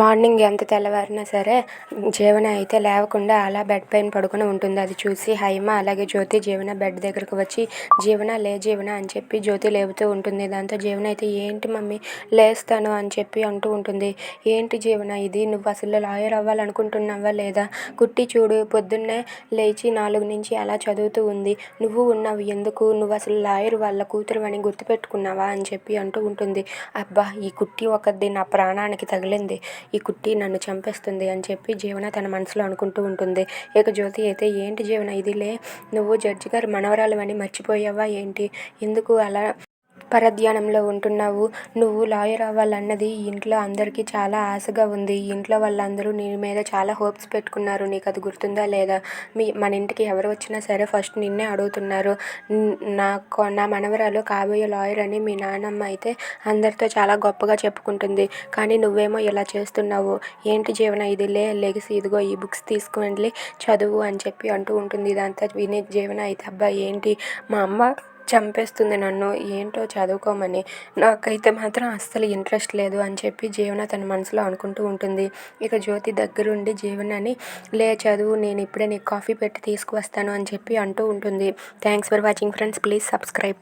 Morning ఎంత తెల్లవారినా సరే జీవన అయితే లేవకుండా అలా బెడ్ పైన పడుకొని ఉంటుంది. అది చూసి హైమ అలాగే జ్యోతి జీవన బెడ్ దగ్గరకు వచ్చి జీవన లే జీవన అని చెప్పి జ్యోతి లేపుతూ ఉంటుంది. దాంతో జీవన అయితే ఏంటి మమ్మీ లేస్తాను అని చెప్పి అంటూ ఉంటుంది. ఏంటి జీవన ఇది, నువ్వు అసలు లాయర్ అవ్వాలనుకుంటున్నావా లేదా? కుట్టి చూడు పొద్దున్నే లేచి 4 నుంచి అలా చదువుతూ ఉంది. నువ్వు ఉన్నావు ఎందుకు? నువ్వు అసలు లాయర్ వాళ్ళ కూతురు అని గుర్తుపెట్టుకున్నావా అని చెప్పి అంటూ ఉంటుంది. అబ్బా ఈ కుట్టి ఒకది నా ప్రాణానికి తగిలింది, ఈ కుట్టి నన్ను చంపేస్తుంది అని చెప్పి జీవన తన మనసులో అనుకుంటూ ఉంటుంది. ఇక జ్యోతి అయితే ఏంటి జీవన ఇదిలే, నువ్వు జడ్జి గారు మనవరాలు అని మర్చిపోయావా ఏంటి? ఎందుకు అలా పరధ్యానంలో ఉంటున్నావు? నువ్వు లాయర్ అవ్వాలన్నది ఈ ఇంట్లో అందరికీ చాలా ఆశగా ఉంది. ఈ ఇంట్లో వాళ్ళందరూ నీ మీద చాలా హోప్స్ పెట్టుకున్నారు. నీకు అది గుర్తుందా లేదా? మన ఇంటికి ఎవరు వచ్చినా సరే ఫస్ట్ నిన్నే అడుగుతున్నారు. నా మనవరాలు కాబోయే లాయర్ అని మీ నాన్నమ్మ అయితే అందరితో చాలా గొప్పగా చెప్పుకుంటుంది. కానీ నువ్వేమో ఇలా చేస్తున్నావు. ఏంటి జీవన ఇది, లెగిసి ఇదిగో ఈ బుక్స్ తీసుకువెళ్ళి చదువు అని చెప్పి అంటూ ఉంటుంది. ఇదంతా వినే జీవన అయితే అబ్బా ఏంటి మా అమ్మ చంపేస్తుంది నన్ను, ఏంటో చదువుకోమని, నాకైతే మాత్రం అస్సలు ఇంట్రెస్ట్ లేదు అని చెప్పి జీవన తన మనసులో అనుకుంటూ ఉంటుంది. ఇక జ్యోతి దగ్గరుండి జీవనని చదువు, నేను ఇప్పుడే నీకు కాఫీ పెట్టి తీసుకువస్తాను అని చెప్పి అంటూ ఉంటుంది. Thanks for watching friends, please subscribe.